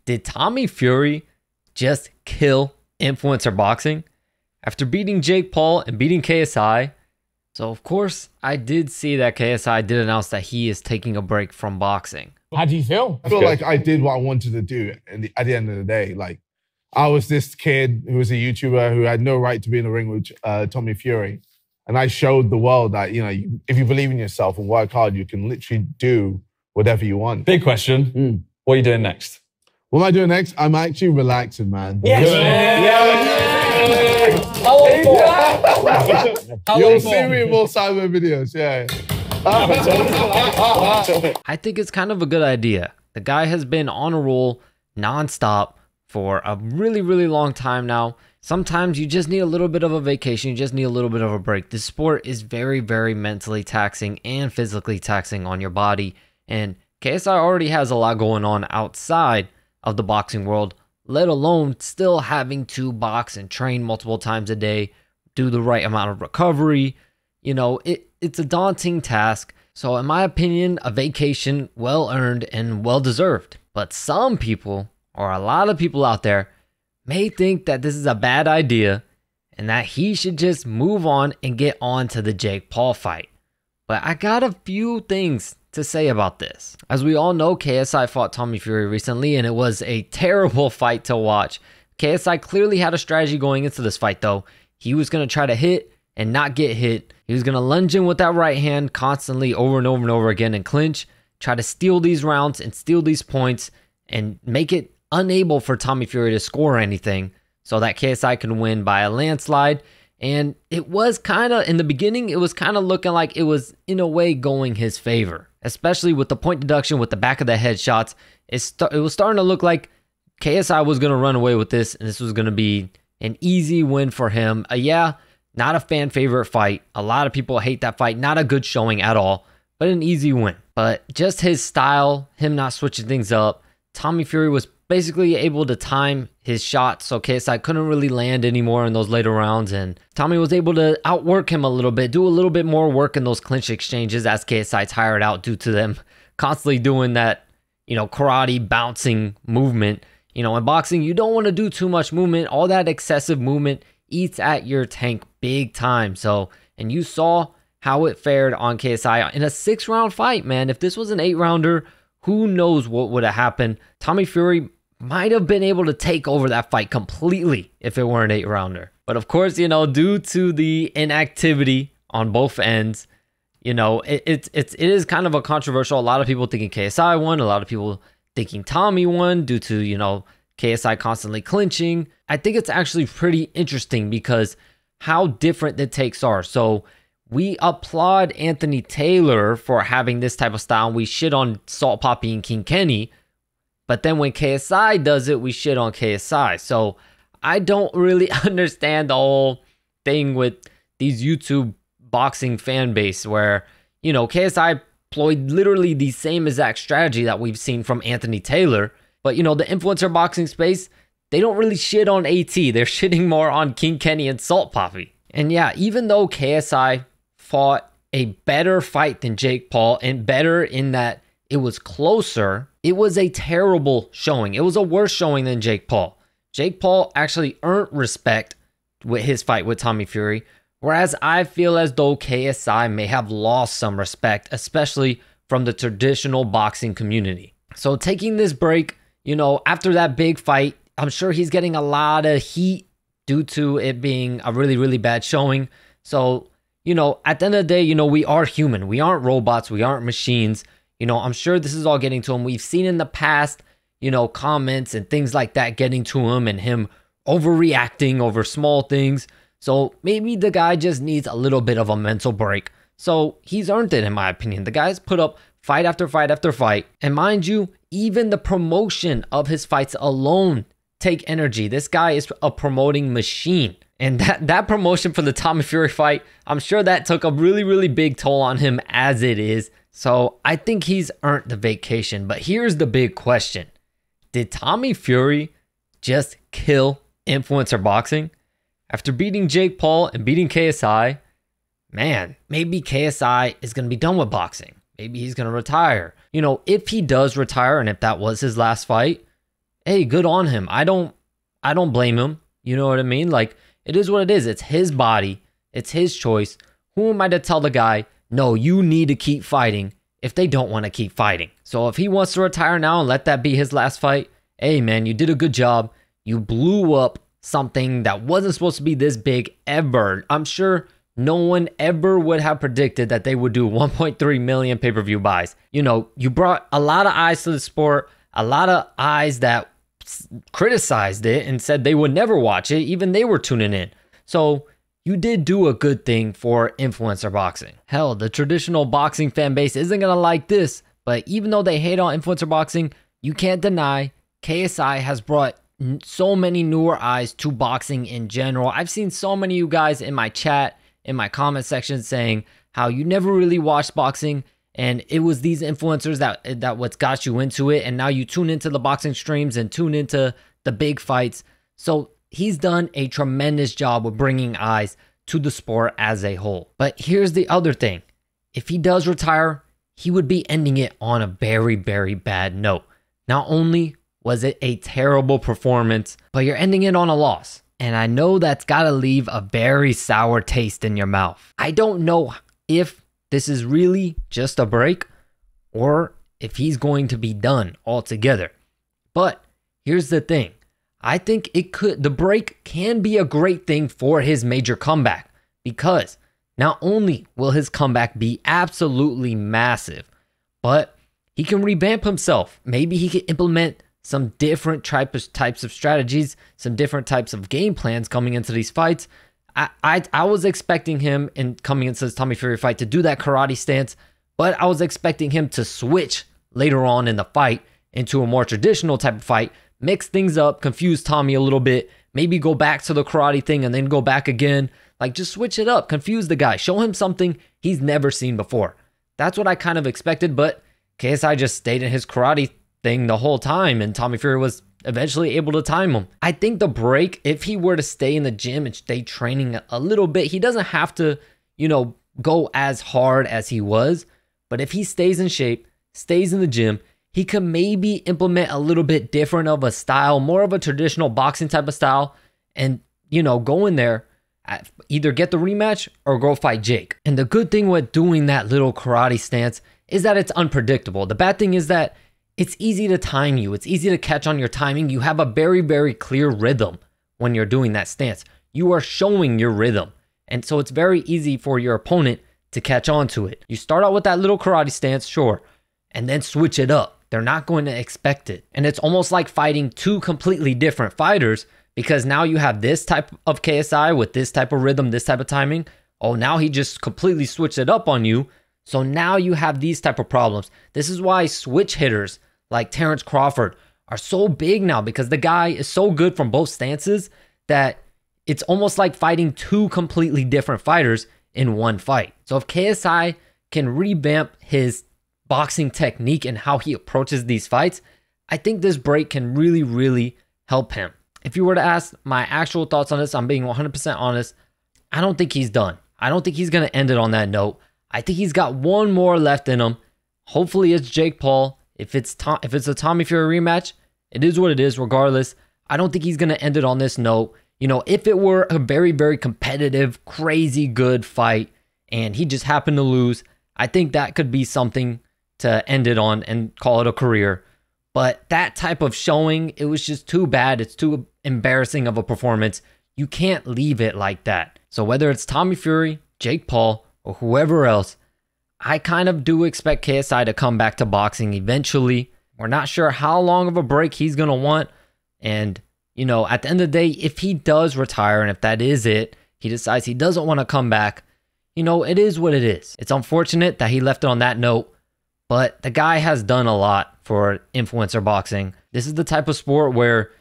Did Tommy Fury just kill influencer boxing after beating Jake Paul and beating KSI? So of course, I did see that KSI did announce that he is taking a break from boxing. How do you feel? I feel like I did what I wanted to do at the end of the day. Like, I was this kid who was a YouTuber who had no right to be in the ring with Tommy Fury. And I showed the world that, you know, if you believe in yourself and work hard, you can literally do whatever you want. Big question. What are you doing next? What am I doing next? I'm actually relaxing, man. Yes. You'll see me in more cyber videos, yeah. I think it's kind of a good idea. The guy has been on a roll nonstop for a really, really long time now. Sometimes you just need a little bit of a vacation. You just need a little bit of a break. This sport is very, very mentally taxing and physically taxing on your body. And KSI already has a lot going on outside of the boxing world, let alone still having to box and train multiple times a day, do the right amount of recovery. You know, it's a daunting task. So in my opinion, a vacation well earned and well deserved. But some people, or a lot of people out there, may think that this is a bad idea and that he should just move on and get on to the Jake Paul fight. But I got a few things to say about this. As we all know, KSI fought Tommy Fury recently and it was a terrible fight to watch. KSI clearly had a strategy going into this fight though. He was going to try to hit and not get hit. He was going to lunge in with that right hand constantly over and over and over again and clinch, try to steal these rounds and steal these points and make it unable for Tommy Fury to score anything so that KSI can win by a landslide. And it was kind of, in the beginning, it was kind of looking like it was in a way going his favor, especially with the point deduction with the back of the head shots. It was starting to look like KSI was going to run away with this and this was going to be an easy win for him. Yeah, not a fan favorite fight. A lot of people hate that fight. Not a good showing at all, but an easy win. But just his style, him not switching things up, Tommy Fury was basically able to time his shots so KSI couldn't really land anymore in those later rounds, and Tommy was able to outwork him a little bit, do a little bit more work in those clinch exchanges as KSI tired out due to them constantly doing that, you know, karate bouncing movement. You know, in boxing, you don't want to do too much movement. All that excessive movement eats at your tank big time. So, and you saw how it fared on KSI in a 6-round fight, man. If this was an 8-rounder, who knows what would have happened. Tommy Fury might have been able to take over that fight completely if it were an 8-rounder. But of course, you know, due to the inactivity on both ends, you know, it is kind of a controversial. A lot of people thinking KSI won. A lot of people thinking Tommy won due to, you know, KSI constantly clinching. I think it's actually pretty interesting because how different the takes are. So we applaud Anthony Taylor for having this type of style. We shit on Salt Poppy and King Kenny. But then when KSI does it, we shit on KSI. So I don't really understand the whole thing with these YouTube boxing fan base where, you know, KSI employed literally the same exact strategy that we've seen from Anthony Taylor. But, you know, the influencer boxing space, they don't really shit on AT. They're shitting more on King Kenny and Salt Poppy. And yeah, even though KSI fought a better fight than Jake Paul and better in that it was closer, it was a terrible showing. It was a worse showing than Jake Paul. Jake Paul actually earned respect with his fight with Tommy Fury, whereas I feel as though KSI may have lost some respect, especially from the traditional boxing community. So taking this break, you know, after that big fight, I'm sure he's getting a lot of heat due to it being a really, really bad showing. So, you know, at the end of the day, you know, we are human. We aren't robots. We aren't machines. You know, I'm sure this is all getting to him. We've seen in the past, you know, comments and things like that getting to him and him overreacting over small things. So maybe the guy just needs a little bit of a mental break. So he's earned it, in my opinion. The guy's put up fight after fight after fight. And mind you, even the promotion of his fights alone take energy. This guy is a promoting machine. And that promotion for the Tommy Fury fight, I'm sure that took a really, really big toll on him as it is. So I think he's earned the vacation. But here's the big question. Did Tommy Fury just kill influencer boxing? After beating Jake Paul and beating KSI, man, maybe KSI is going to be done with boxing. Maybe he's going to retire. You know, if he does retire and if that was his last fight, hey, good on him. I don't blame him. You know what I mean? Like, it is what it is. It's his body. It's his choice. Who am I to tell the guy, no, you need to keep fighting if they don't want to keep fighting? So if he wants to retire now and let that be his last fight, hey, man, you did a good job. You blew up something that wasn't supposed to be this big ever. I'm sure no one ever would have predicted that they would do 1.3 million pay-per-view buys. You know, you brought a lot of eyes to the sport, a lot of eyes that criticized it and said they would never watch it. Even they were tuning in. So you did do a good thing for influencer boxing. Hell, the traditional boxing fan base isn't going to like this, but even though they hate on influencer boxing, you can't deny KSI has brought so many newer eyes to boxing in general. I've seen so many of you guys in my chat, in my comment section saying how you never really watched boxing and it was these influencers that what's got you into it, and now you tune into the boxing streams and tune into the big fights. So he's done a tremendous job of bringing eyes to the sport as a whole. But here's the other thing. If he does retire, he would be ending it on a very, very bad note. Not only was it a terrible performance, but you're ending it on a loss. And I know that's got to leave a very sour taste in your mouth. I don't know if this is really just a break or if he's going to be done altogether. But here's the thing. I think the break can be a great thing for his major comeback, because not only will his comeback be absolutely massive, but he can revamp himself. Maybe he can implement some different types of strategies, some different types of game plans coming into these fights. I was expecting him in coming into this Tommy Fury fight to do that karate stance, but I was expecting him to switch later on in the fight into a more traditional type of fight, mix things up, confuse Tommy a little bit, maybe go back to the karate thing and then go back again. Like, just switch it up, confuse the guy, show him something he's never seen before. That's what I kind of expected, but KSI just stayed in his karate thing the whole time, and Tommy Fury was eventually able to time him. I think the break, if he were to stay in the gym and stay training a little bit, he doesn't have to, go as hard as he was, but if he stays in shape, stays in the gym, he could maybe implement a little bit different of a style, more of a traditional boxing type of style, and, go in there, either get the rematch or go fight Jake. And the good thing with doing that little karate stance is that it's unpredictable. The bad thing is that it's easy to time you. It's easy to catch on your timing. You have a very, very clear rhythm when you're doing that stance. You are showing your rhythm. And so it's very easy for your opponent to catch on to it. You start out with that little karate stance, sure, and then switch it up. They're not going to expect it. And it's almost like fighting two completely different fighters, because now you have this type of KSI with this type of rhythm, this type of timing. Oh, now he just completely switched it up on you. So now you have these type of problems. This is why switch hitters like Terrence Crawford are so big now, because the guy is so good from both stances that it's almost like fighting two completely different fighters in one fight. So if KSI can revamp his boxing technique and how he approaches these fights, I think this break can really, really help him. If you were to ask my actual thoughts on this, I'm being 100% honest. I don't think he's done. I don't think he's going to end it on that note. I think he's got one more left in him. Hopefully it's Jake Paul. If it's a Tommy Fury rematch, it is what it is regardless. I don't think he's going to end it on this note. If it were a very, very competitive, crazy good fight and he just happened to lose, I think that could be something to end it on and call it a career. But that type of showing, it was just too bad. It's too embarrassing of a performance. You can't leave it like that. So whether it's Tommy Fury, Jake Paul, or whoever else, I kind of do expect KSI to come back to boxing eventually. We're not sure how long of a break he's going to want. And, at the end of the day, if he does retire and if that is it, he decides he doesn't want to come back, it is what it is. It's unfortunate that he left it on that note, but the guy has done a lot for influencer boxing. This is the type of sport where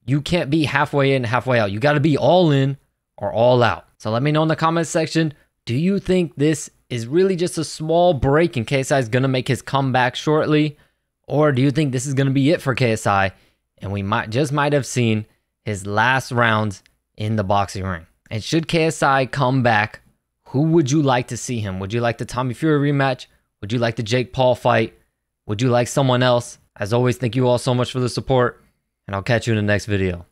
you can't be halfway in, halfway out. You got to be all in or all out. So let me know in the comment section, do you think this is really just a small break and KSI is going to make his comeback shortly? Or do you think this is going to be it for KSI and we might have seen his last rounds in the boxing ring? And should KSI come back, who would you like to see him? Would you like the Tommy Fury rematch? Would you like the Jake Paul fight? Would you like someone else? As always, thank you all so much for the support, and I'll catch you in the next video.